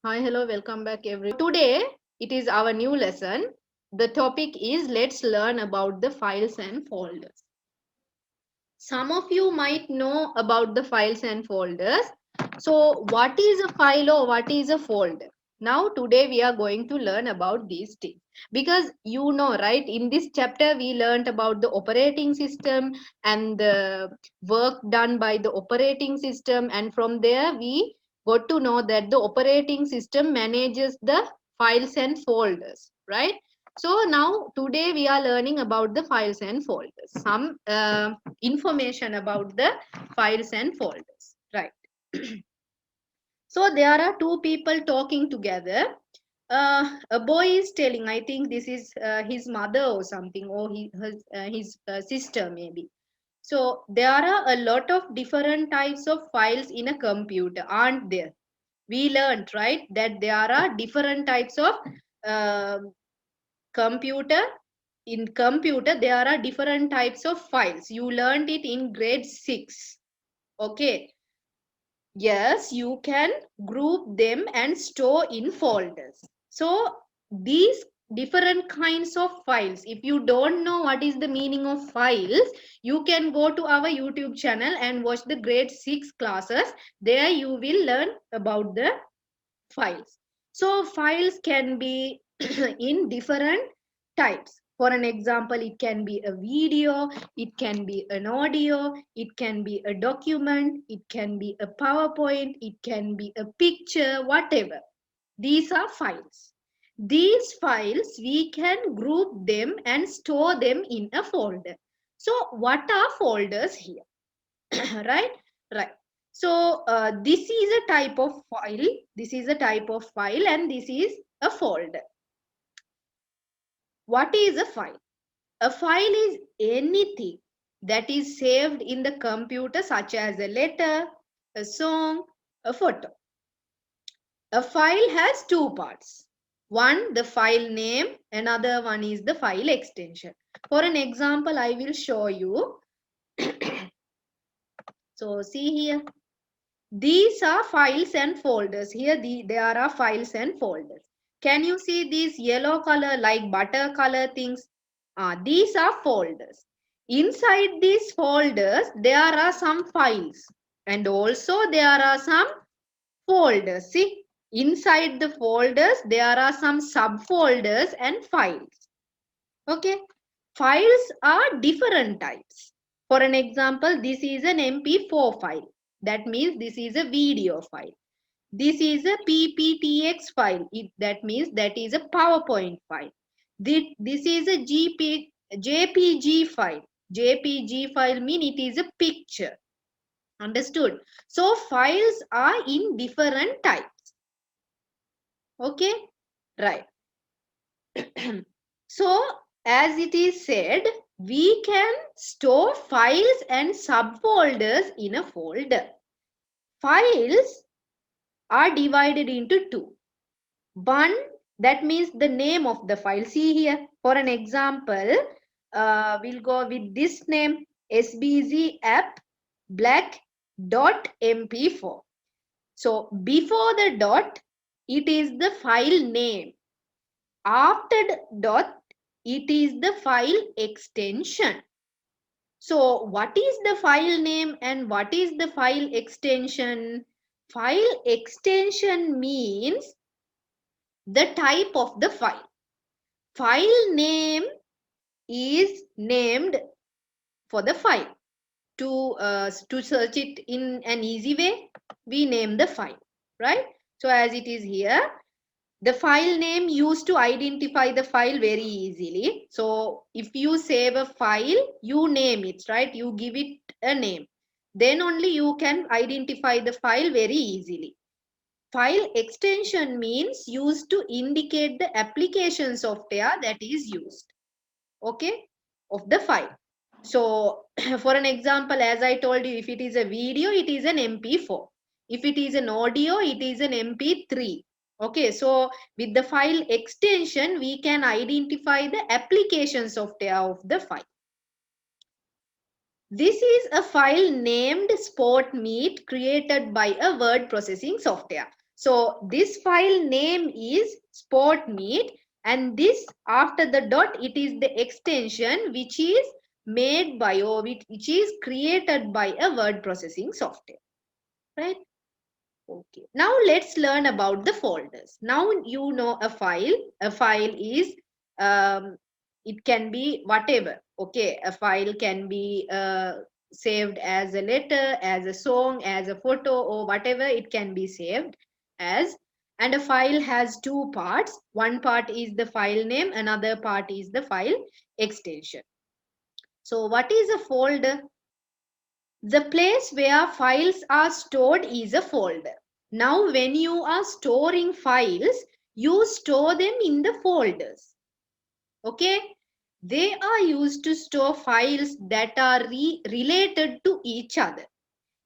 Hi, hello, welcome back everyone. Today it is our new lesson. The topic is let's learn about the files and folders. Some of you might know about the files and folders. So what is a file or what is a folder? Now today we are going to learn about these things because you know, right, in this chapter we learned about the operating system and the work done by the operating system, and from there we got to know that the operating system manages the files and folders, right? So now today we are learning about the files and folders, some information about the files and folders, right? So there are two people talking together. A boy is telling, I think this is his mother or something, or his sister maybe. So there are a lot of different types of files in a computer, aren't there? We learned, right, that there are different types of uh, computer. In computer there are different types of files. You learned it in grade 6. Okay. Yes, you can group them and store in folders. So these different kinds of files, if you don't know what is the meaning of files, you can go to our YouTube channel and watch the grade 6 classes. There you will learn about the files. So files can be in different types. For an example, it can be a video, it can be an audio, it can be a document, it can be a PowerPoint, it can be a picture, whatever. These are files. These files, we can group them and store them in a folder. So what are folders here? Right? Right. So this is a type of file. This is a type of file and this is a folder. What is a file? A file is anything that is saved in the computer, such as a letter, a song, a photo. A file has two parts. One, the file name, another one is the file extension. For an example, I will show you. So see here. These are files and folders. Here there are files and folders. Can you see these yellow color like butter color things? These are folders. Inside these folders there are some files and also there are some folders. See, inside the folders there are some subfolders and files. Okay. Files are different types. For an example, this is an MP4 file. That means this is a video file. This is a PPTX file. That means that is a PowerPoint file. This is a JPG file. JPG file means it is a picture. Understood? So files are in different types. Okay? Right. So, as it is said, we can store files and subfolders in a folder. Files are divided into two. One, that means the name of the file. See here, for an example, we'll go with this name, SBZ app black.mp4. So, before the dot, it is the file name. After the dot, it is the file extension. So what is the file name and what is the file extension? File extension means the type of the file. File name is named for the file. To search it in an easy way, we name the file, right? So as it is here, the file name used to identify the file very easily. So if you save a file, you name it, right? You give it a name. Then only you can identify the file very easily. File extension means used to indicate the application software that is used. Okay, of the file. So for an example, as I told you, if it is a video, it is an MP4. If it is an audio, it is an MP3. Okay, so with the file extension, we can identify the application software of the file. This is a file named SportMeet created by a word processing software. So this file name is sport meet, and this after the dot it is the extension which is made by or which is created by a word processing software, right? Okay, now let's learn about the folders. Now you know a file. A file is it can be whatever. Okay, a file can be saved as a letter, as a song, as a photo, or whatever it can be saved as. And a file has two parts. One part is the file name, another part is the file extension. So what is a folder? The place where files are stored is a folder. Now, when you are storing files, you store them in the folders. Okay? They are used to store files that are related to each other.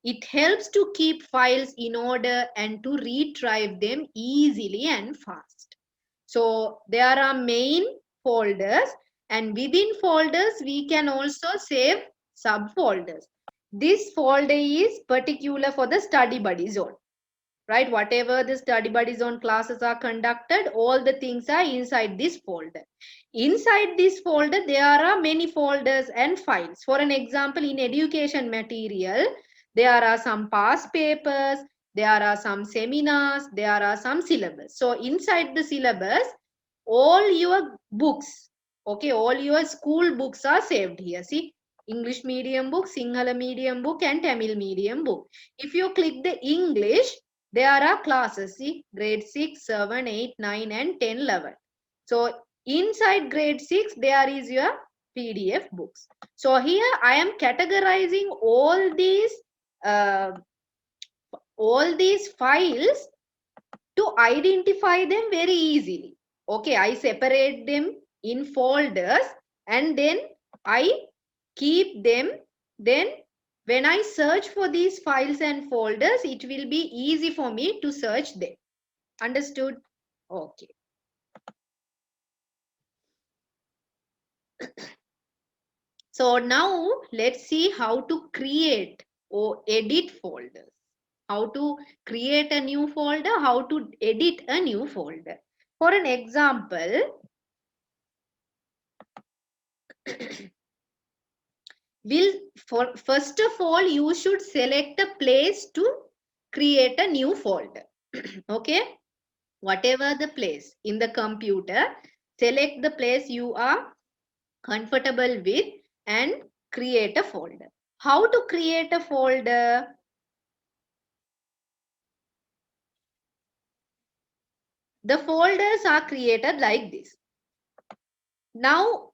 It helps to keep files in order and to retrieve them easily and fast. So, there are main folders, and within folders, we can also save subfolders. This folder is particular for the study buddy zone, right? Whatever the study buddy zone classes are conducted, all the things are inside this folder. Inside this folder, there are many folders and files. For an example, in education material, there are some past papers, there are some seminars, there are some syllabus. So inside the syllabus, all your books, okay, all your school books are saved here. See, English medium book, Sinhala medium book, and Tamil medium book. If you click the English, there are classes, see, grade 6, 7, 8, 9, and 10, 11. So inside grade 6, there is your PDF books. So here I am categorizing uh, all these files to identify them very easily. Okay, I separate them in folders and then I keep them. Then when I search for these files and folders, it will be easy for me to search them. Understood? Okay. So now let's see how to create or edit folders. How to create a new folder, how to edit a new folder. For an example, first of all, you should select a place to create a new folder. Okay, whatever the place in the computer, select the place you are comfortable with and create a folder. How to create a folder? The folders are created like this. Now,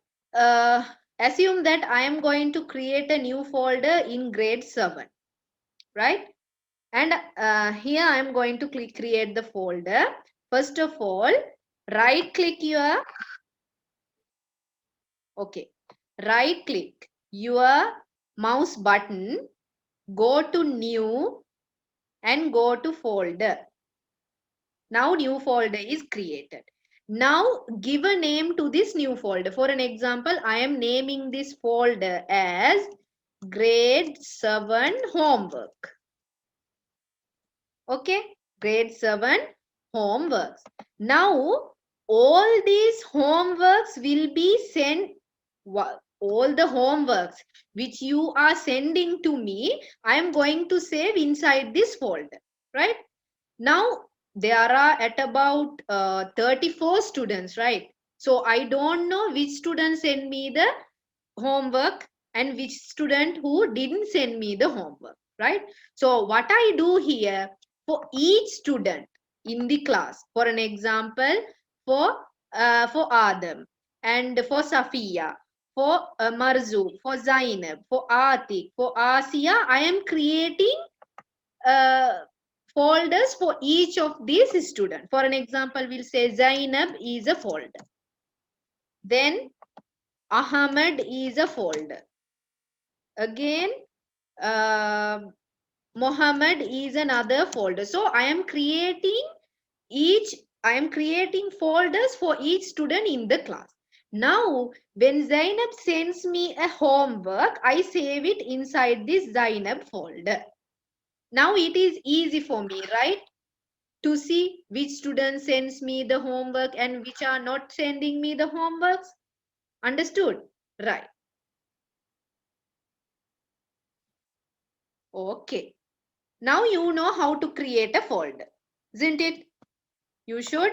assume that I am going to create a new folder in grade 7, right? And here I am going to create the folder. First of all, right click your mouse button, go to new and go to folder. Now new folder is created. Now give a name to this new folder. For an example, I am naming this folder as grade 7 homework. Okay, grade 7 homeworks. Now all these homeworks will be sent, all the homeworks which you are sending to me, I am going to save inside this folder, right? Now there are at about 34 students, right? So I don't know which student sent me the homework and which student who didn't send me the homework, right? So what I do here, for each student in the class, for an example, for Adam and for Safiya, for Marzu, for Zainab, for Atik, for Asia, I am creating uh, folders for each of these students. For an example, we'll say Zainab is a folder. Then Ahmed is a folder. Again, Mohammed is another folder. So I am creating folders for each student in the class. Now, when Zainab sends me a homework, I save it inside this Zainab folder. Now it is easy for me, right? to see which student sends me the homework and which are not sending me the homeworks. Understood? Right. Okay. Now you know how to create a folder, isn't it? You should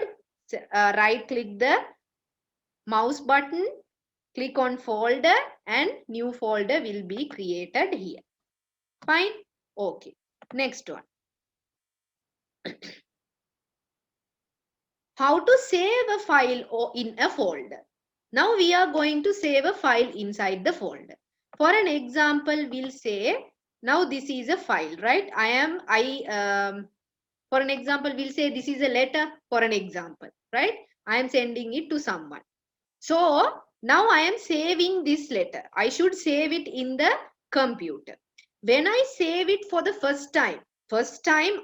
right click the mouse button, click on folder, and new folder will be created here. Fine. Okay. Next one. How to save a file or in a folder. Now we are going to save a file inside the folder. For an example, we'll say, now this is a file, right? For an example, we'll say this is a letter for an example, right? I am sending it to someone. So now I am saving this letter. I should save it in the computer. When I save it for the first time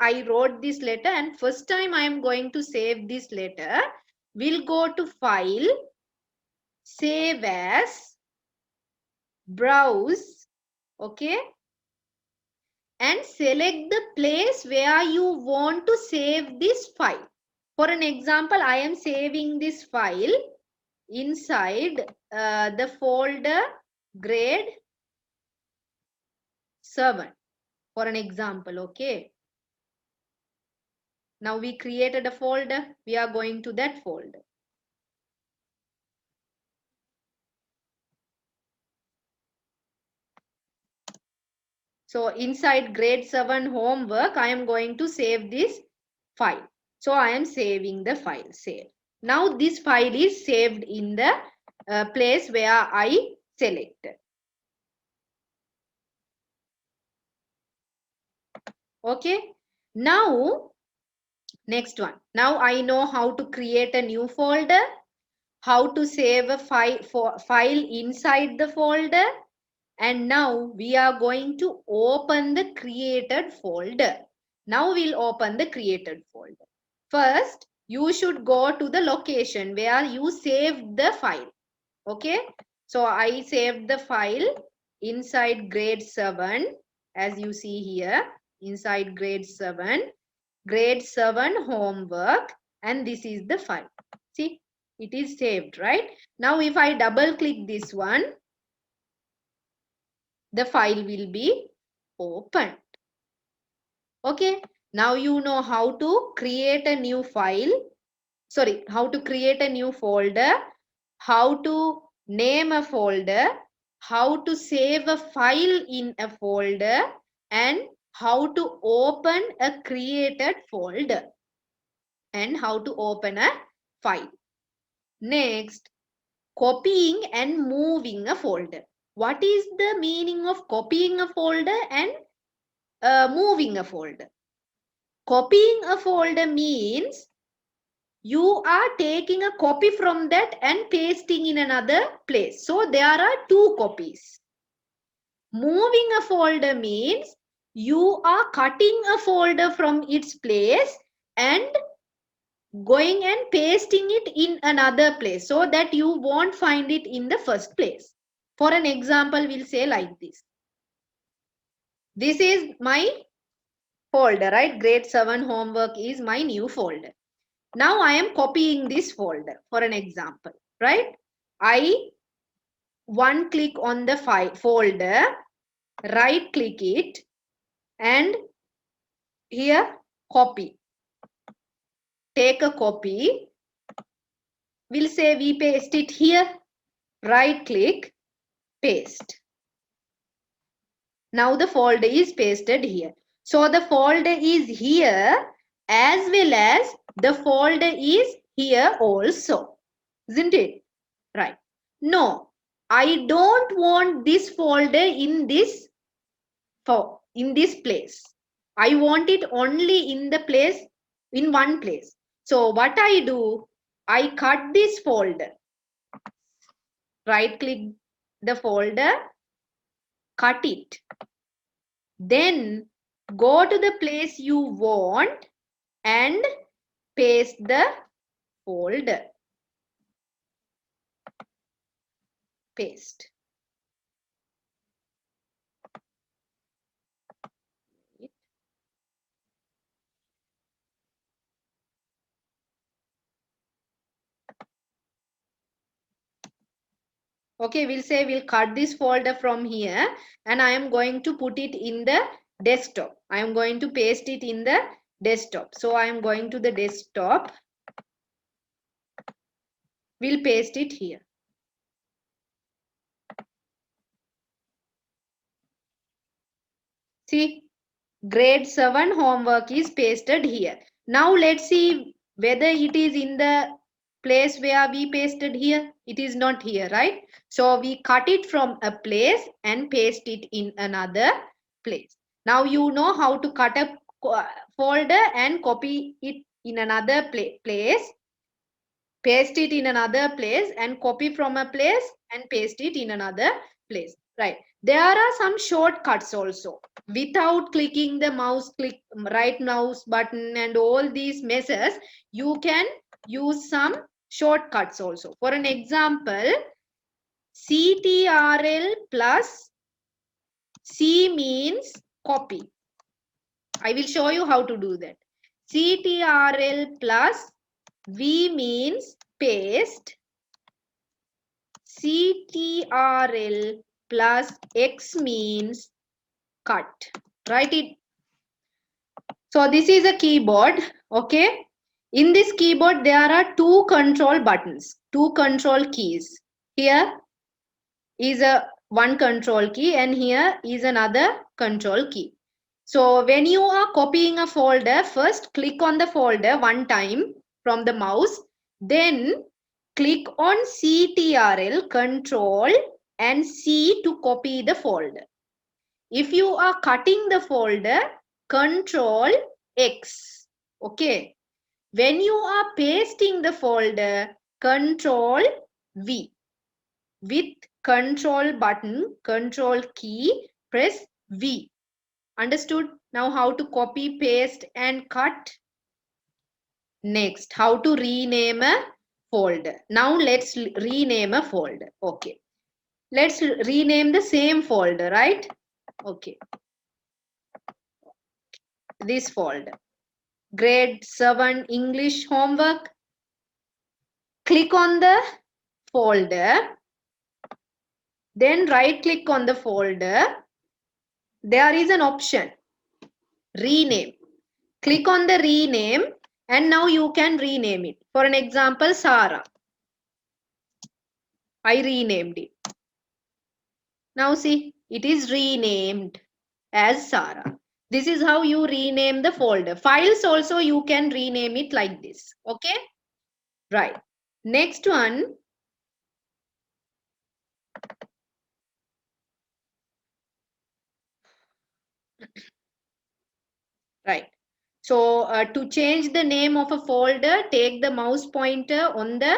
I wrote this letter and first time I am going to save this letter, we'll go to file, save as, browse, okay, and select the place where you want to save this file. For an example, I am saving this file inside the folder grade 7 for an example. Okay, now we created a folder, we are going to that folder. So inside grade 7 homework I am going to save this file. So I am saving the file. Save. Now this file is saved in the place where I selected. Okay, now next one. Now I know how to create a new folder, how to save a file inside the folder, and now we are going to open the created folder. Now we'll open the created folder. First, you should go to the location where you saved the file. Okay, so I saved the file inside grade 7, as you see here, inside grade 7 homework, and this is the file. See, it is saved, right? Now if I double click this one, the file will be opened. Okay, now you know how to create a new file, sorry, how to create a new folder, how to name a folder, how to save a file in a folder, and how to open a created folder, and how to open a file. Next, copying and moving a folder. What is the meaning of copying a folder and moving a folder? Copying a folder means you are taking a copy from that and pasting in another place. So there are two copies. Moving a folder means you are cutting a folder from its place and going and pasting it in another place so that you won't find it in the first place. For an example, we'll say like this. This is my folder, right? Grade 7 homework is my new folder. Now I am copying this folder for an example, right? I one click on the folder, right click it, and here copy. Take a copy. We'll say we paste it here, right click, paste. Now the folder is pasted here. So the folder is here as well as the folder is here also. Isn't it? Right. No, I don't want this folder in this place. I want it only in the place, in one place. So what I do, I cut this folder. Right click the folder, cut it. Then go to the place you want and paste the folder. Paste. Okay, we'll say we'll cut this folder from here and I am going to put it in the desktop. I am going to paste it in the desktop. So I am going to the desktop. We'll paste it here. See, grade 7 homework is pasted here. Now let's see whether it is in the place where we pasted here. It is not here, right? So we cut it from a place and paste it in another place. Now you know how to cut a folder and copy it in another place, paste it in another place and copy from a place and paste it in another place, right? There are some shortcuts also. Without clicking the mouse, click right mouse button and all these messes, you can use some shortcuts also. For an example, CTRL plus C means copy. I will show you how to do that. CTRL plus V means paste. CTRL plus X means cut. Write it. So this is a keyboard. Okay. In this keyboard, there are two control buttons, two control keys. Here is a one control key and here is another control key. So when you are copying a folder, first click on the folder one time from the mouse, then click on CTRL, Control and C to copy the folder. If you are cutting the folder, Control X. Okay. When you are pasting the folder, Control V. With control button, control key, press V. Understood? Now how to copy, paste and cut. Next, how to rename a folder. Now let's rename a folder. Okay. Let's rename the same folder, right? Okay. This folder. Grade 7 English homework. Click on the folder. Then right click on the folder. There is an option. Rename. Click on the rename and now you can rename it. For an example, Sarah. I renamed it. Now see, it is renamed as Sarah. This is how you rename the folder. Files also you can rename it like this. Okay? Right. Next one. Right. So to change the name of a folder, take the mouse pointer on the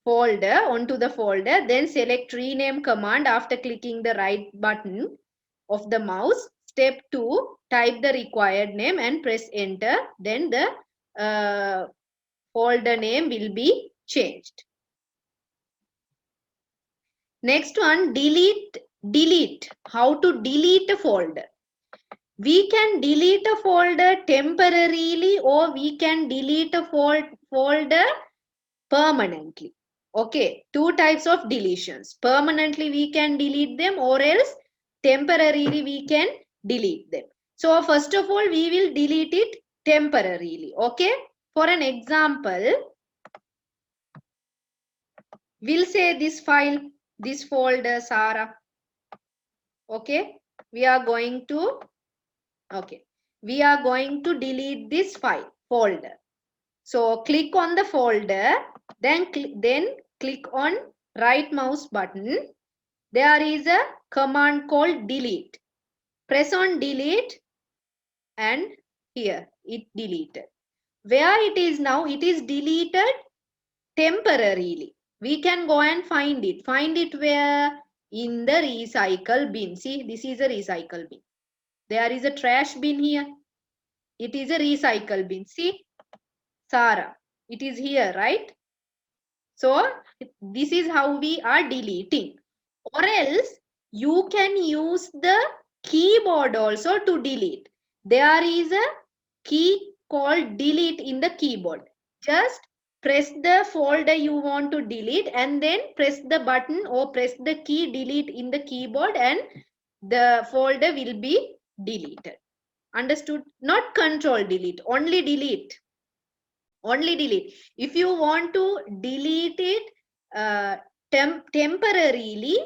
folder, onto the folder, then select rename command after clicking the right button of the mouse. Step 2, type the required name and press enter. Then the folder name will be changed. Next one, delete. Delete. How to delete a folder. We can delete a folder temporarily or we can delete a folder permanently. Okay, two types of deletions. Permanently we can delete them or else temporarily we can delete them. So first of all, we will delete it temporarily. Okay, for an example, we'll say this file, this folder, Sarah. Okay, we are going to delete this file, folder. So click on the folder, then click on right mouse button. There is a command called delete. Press on delete and here it deleted. Where it is now, it is deleted temporarily. We can go and find it. Find it where? In the recycle bin. See, this is a recycle bin. There is a trash bin here. It is a recycle bin. See, Sarah, it is here, right? So this is how we are deleting. Or else you can use the keyboard also to delete. There is a key called delete in the keyboard. Just press the folder you want to delete and then press the button or press the key delete in the keyboard and the folder will be deleted. Understood? Not control delete, only delete. Only delete. If you want to delete it temporarily,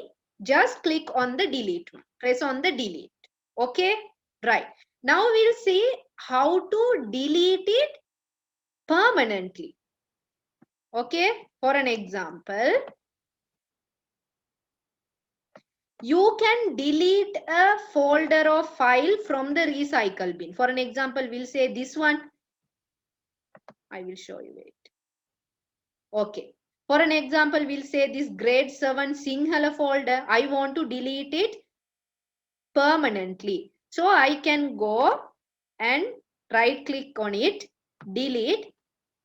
just click on the delete. Press on the delete. Okay? Right. Now we'll see how to delete it permanently. Okay? For an example, you can delete a folder or file from the recycle bin. For an example, we'll say this one. I will show you it. Okay. For an example, we'll say this grade 7 Sinhala folder. I want to delete it permanently. So I can go and right click on it, delete,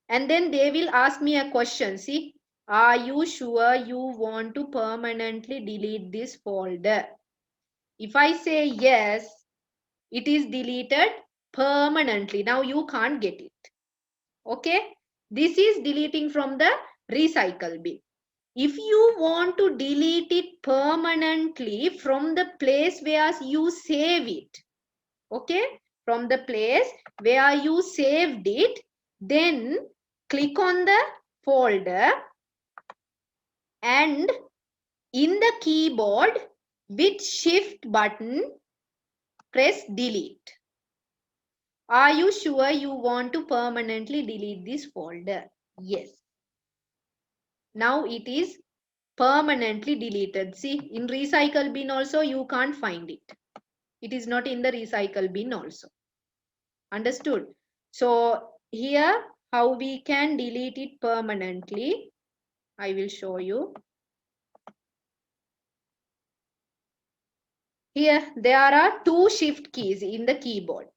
and then they will ask me a question. See, are you sure you want to permanently delete this folder? If I say yes, it is deleted permanently. Now you can't get it. Okay. This is deleting from the recycle bin. If you want to delete it permanently from the place where you save it, okay, from the place where you saved it, then click on the folder and in the keyboard with shift button, press delete. Are you sure you want to permanently delete this folder? Yes. Now it is permanently deleted. See, in recycle bin also you can't find it. It is not in the recycle bin also. Understood? So here how we can delete it permanently, I will show you. Here there are two shift keys in the keyboard.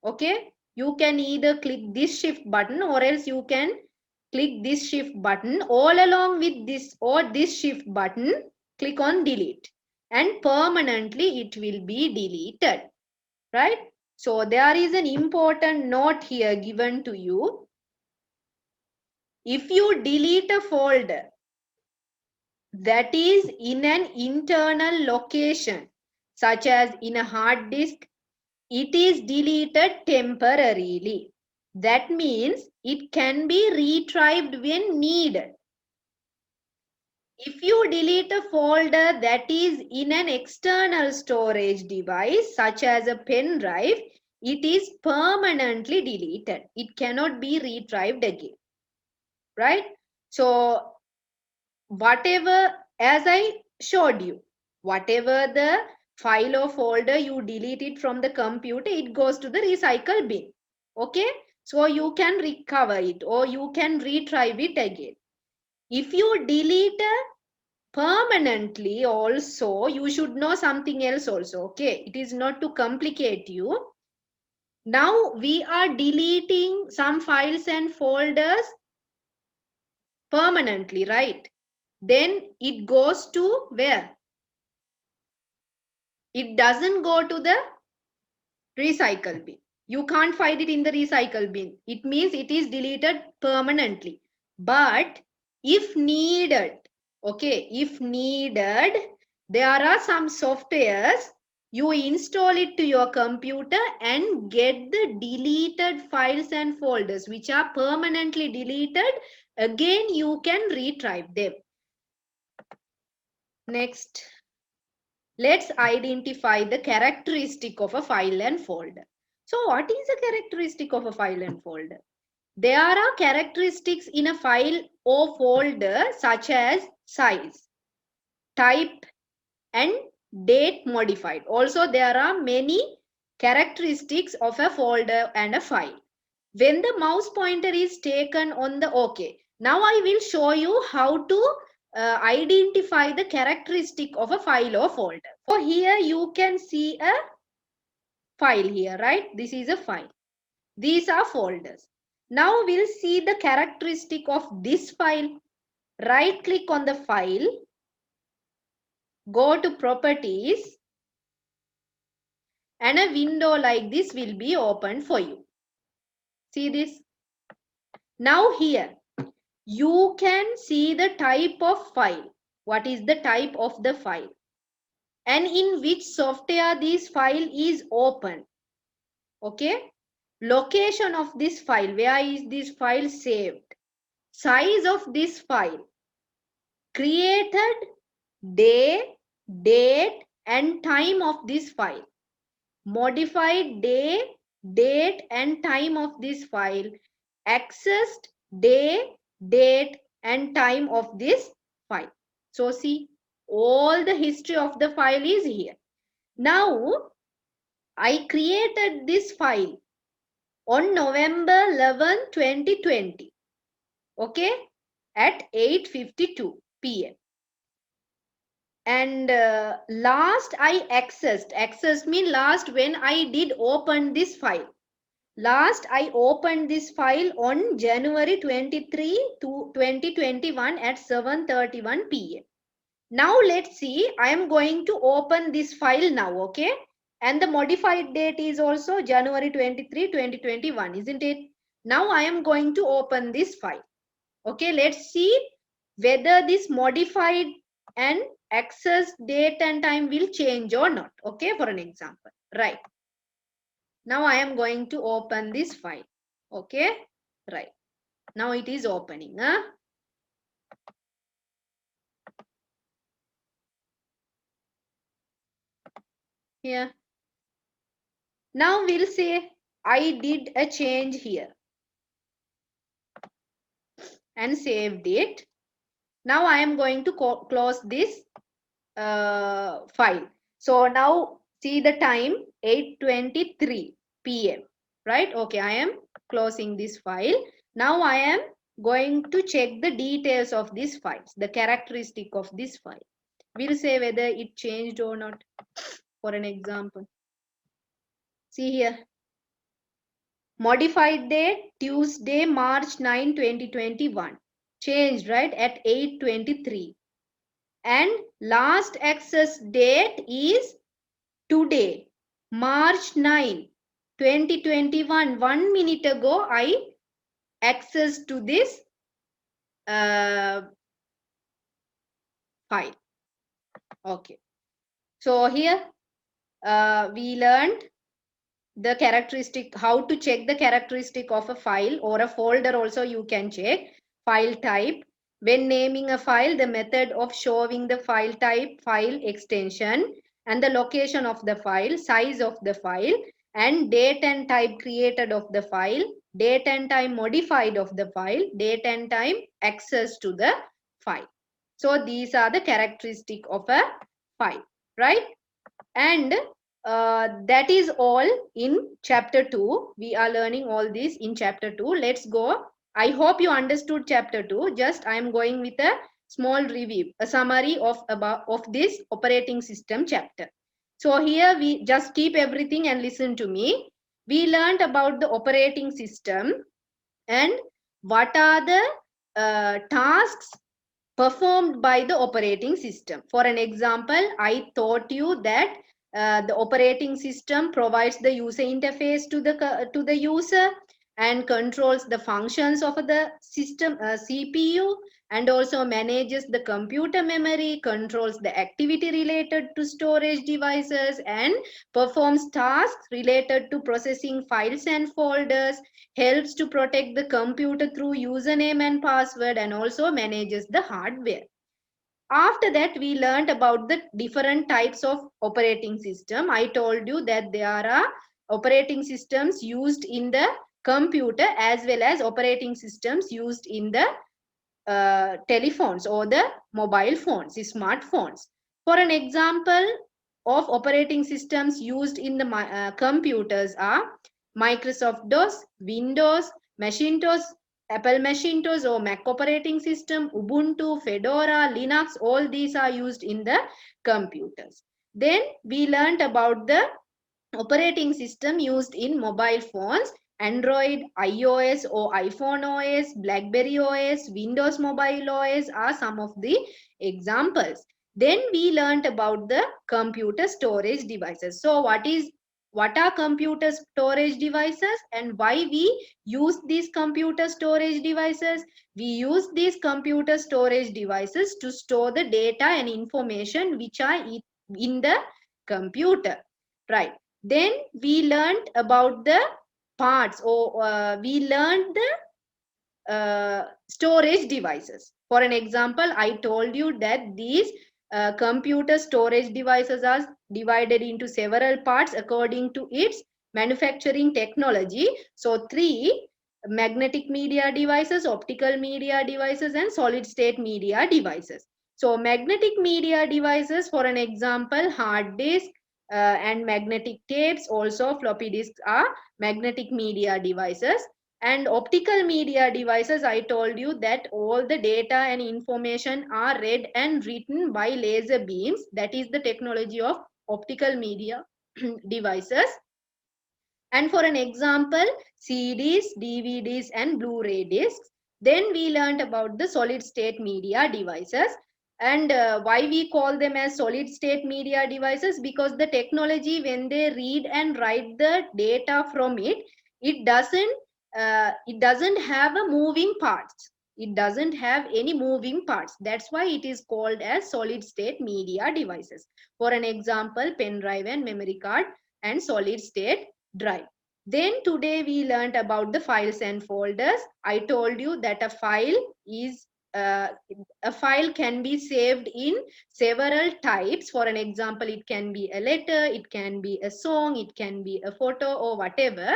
Okay, you can either click this shift button or else you can click this shift button. All along with this or this shift button, click on delete and permanently it will be deleted, right? So there is an important note here given to you. If you delete a folder that is in an internal location, such as in a hard disk, it is deleted temporarily. That means it can be retrieved when needed. If you delete a folder that is in an external storage device, such as a pen drive, it is permanently deleted. It cannot be retrieved again. Right? So, whatever, as I showed you, whatever the file or folder you delete it from the computer, it goes to the recycle bin. Okay? So, you can recover it or you can retrieve it again. If you delete a permanently also, you should know something else also. Okay? It is not to complicate you. Now, we are deleting some files and folders permanently, right? Then it goes to where? It doesn't go to the recycle bin. You can't find it in the recycle bin. It means it is deleted permanently. But if needed, okay, if needed, there are some softwares, you install it to your computer and get the deleted files and folders which are permanently deleted. Again, you can retrieve them. Next, let's identify the characteristic of a file and folder. So what is a characteristic of a file and folder? There are characteristics in a file or folder such as size, type, and date modified. Also, there are many characteristics of a folder and a file. When the mouse pointer is taken on the OK, now I will show you how to identify the characteristic of a file or folder. So here you can see a file here, right? This is a file. These are folders. Now we'll see the characteristic of this file. Right click on the file, go to properties, and a window like this will be opened for you. See this? Now here, you can see the type of file. What is the type of the file? And in which software this file is open. Okay. Location of this file. Where is this file saved? Size of this file. Created, day, date, and time of this file. Modified day, date, and time of this file. Accessed day, date, and time of this file. So see, all the history of the file is here. Now, I created this file on November 11, 2020. Okay, at 8:52 p.m. And last I accessed mean last when I did open this file. Last I opened this file on January 23 to 2021 at 7:31 p.m. Now let's see, I am going to open this file now, okay? And the modified date is also January 23, 2021, isn't it? Now I am going to open this file. Okay, let's see whether this modified and access date and time will change or not. Okay, for an example, right? Now I am going to open this file. Okay, right. Now it is opening. Huh? Here. Now we'll say I did a change here and saved it. Now I am going to close this file. So now see the time 8:23 p.m. Right? Okay, I am closing this file. Now I am going to check the details of these files, the characteristic of this file. We'll say whether it changed or not. For an example, see here. Modified date Tuesday, March 9, 2021. Changed, right, at 8:23. And last access date is today, March 9, 2021. 1 minute ago, I access to this file. Okay. So here we learned the characteristic, how to check the characteristic of a file or a folder also you can check. File type. When naming a file, the method of showing the file type, file extension, and the location of the file, size of the file, and date and type created of the file, date and time modified of the file, date and time access to the file. So these are the characteristic of a file, right? And that is all in chapter 2. We are learning all this in chapter 2. Let's go. I hope you understood chapter 2. Just I am going with a small review, a summary of this operating system chapter. So here we just keep everything and listen to me. We learned about the operating system and what are the tasks performed by the operating system. For an example, I taught you that the operating system provides the user interface to the user and controls the functions of the system CPU, and also manages the computer memory, controls the activity related to storage devices, and performs tasks related to processing files and folders, helps to protect the computer through username and password, and also manages the hardware. After that, we learned about the different types of operating system. I told you that there are operating systems used in the computer as well as operating systems used in the telephones or the mobile phones, the smartphones. For an example of operating systems used in the computers are Microsoft DOS, Windows, Macintosh, Apple Macintosh or Mac operating system, Ubuntu, Fedora, Linux, all these are used in the computers. Then we learned about the operating system used in mobile phones: Android, iOS or iPhone OS, BlackBerry OS, Windows Mobile OS are some of the examples. Then we learned about the computer storage devices. So what what are computer storage devices and why we use these computer storage devices. We use these computer storage devices to store the data and information which are in the computer, right? Then we learned about the parts, or we learned the storage devices. For an example, I told you that these computer storage devices are divided into several parts according to its manufacturing technology. So three: magnetic media devices, optical media devices, and solid state media devices. So magnetic media devices, for an example, hard disk and magnetic tapes, also floppy disks, are magnetic media devices. And optical media devices, I told you that all the data and information are read and written by laser beams. That is the technology of optical media devices. And for an example, CDs, DVDs, and Blu-ray discs. Then we learned about the solid state media devices. And why we call them as solid state media devices? Because the technology, when they read and write the data from it, it doesn't have a moving parts. It doesn't have any moving parts. That's why it is called as solid state media devices. For an example, pen drive and memory card and solid state drive. Then today we learned about the files and folders. I told you that a file can be saved in several types. For an example, it can be a letter, it can be a song, it can be a photo, or whatever.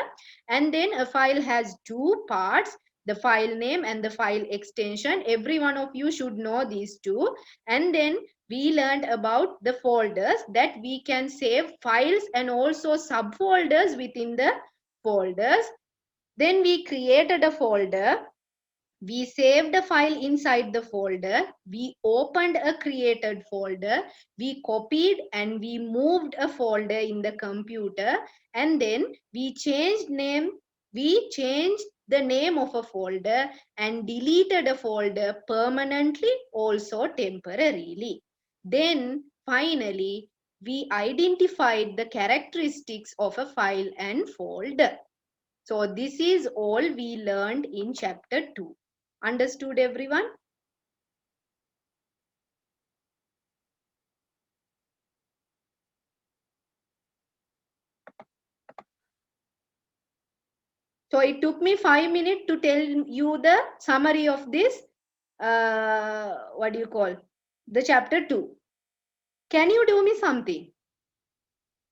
And then a file has two parts: the file name and the file extension. Every one of you should know these two. And then we learned about the folders, that we can save files and also subfolders within the folders. Then we created a folder. We saved a file inside the folder. We opened a created folder. We copied and we moved a folder in the computer. And then we changed name. We changed the name of a folder and deleted a folder permanently, also temporarily. Then finally, we identified the characteristics of a file and folder. So this is all we learned in chapter 2. Understood, everyone? So it took me 5 minutes to tell you the summary of this, what do you call, the chapter 2. Can you do me something?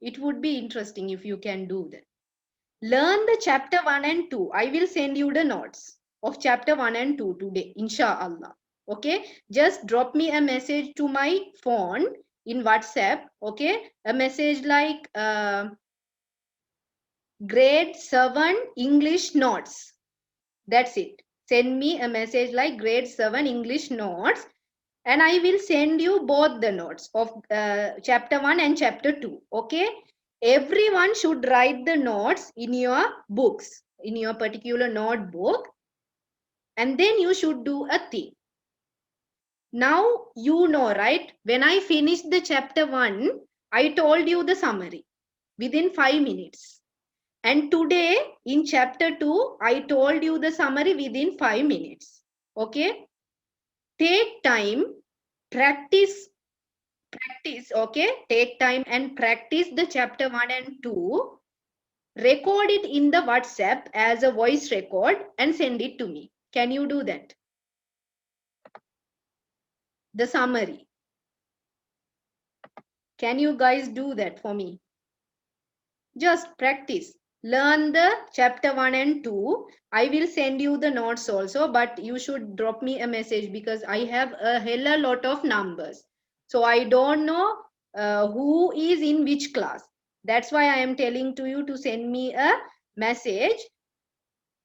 It would be interesting if you can do that. Learn the chapter 1 and 2. I will send you the notes of chapter 1 and 2 today, inshallah. Okay, just drop me a message to my phone in WhatsApp. Okay, a message like grade 7 English notes. That's it. Send me a message like grade 7 English notes, and I will send you both the notes of chapter 1 and chapter 2. Okay, everyone should write the notes in your books, in your particular notebook, and then you should do a thing. Now you know, right? When I finished the chapter 1, I told you the summary within 5 minutes. And today in chapter 2, I told you the summary within 5 minutes. Okay? Take time, practice, okay? Take time and practice the chapter 1 and 2. Record it in the WhatsApp as a voice record and send it to me. Can you do that? The summary. Can you guys do that for me? Just practice. Learn the chapter 1 and 2. I will send you the notes also, but you should drop me a message because I have a hella lot of numbers. So I don't know who is in which class. That's why I am telling to you to send me a message.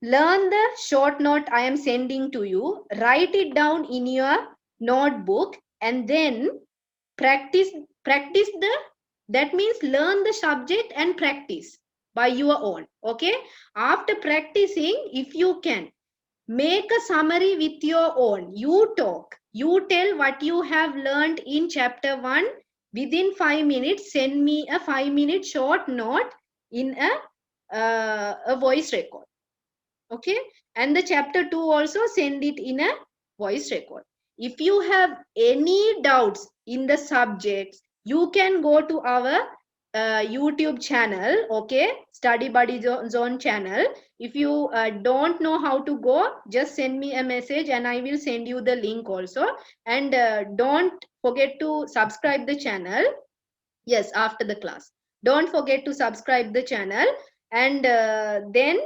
Learn the short note I am sending to you. Write it down in your notebook and then practice the, that means learn the subject and practice by your own. Okay, after practicing, if you can make a summary with your own, you talk, you tell what you have learned in chapter 1 within 5 minutes. Send me a 5-minute short note in a voice record. Okay, and the chapter 2 also send it in a voice record. If you have any doubts in the subjects, you can go to our YouTube channel, okay, Study Buddy Zone channel. If you don't know how to go, just send me a message and I will send you the link also. And don't forget to subscribe the channel. Yes, after the class, don't forget to subscribe the channel. And then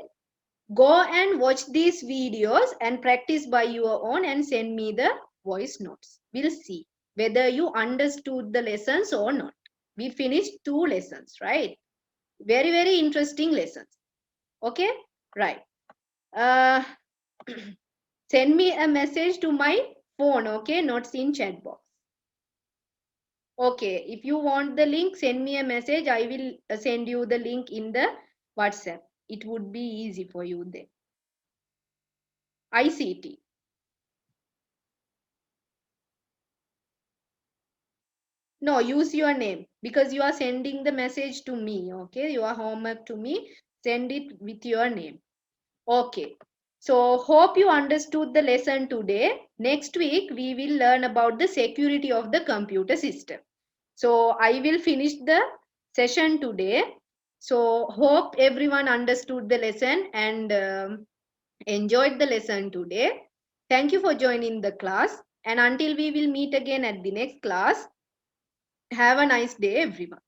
go and watch these videos and practice by your own and send me the voice notes. We'll see whether you understood the lessons or not. We finished 2 lessons, right? Very, very interesting lessons. Okay, right. Uh, send me a message to my phone, okay, not in chat box. Okay, if you want the link, send me a message. I will send you the link in the WhatsApp. It would be easy for you then. ICT. No, use your name because you are sending the message to me. Okay, your homework to me. Send it with your name. Okay. So, hope you understood the lesson today. Next week, we will learn about the security of the computer system. So, I will finish the session today. So, hope everyone understood the lesson and enjoyed the lesson today. Thank you for joining the class. And until we will meet again at the next class, have a nice day, everyone.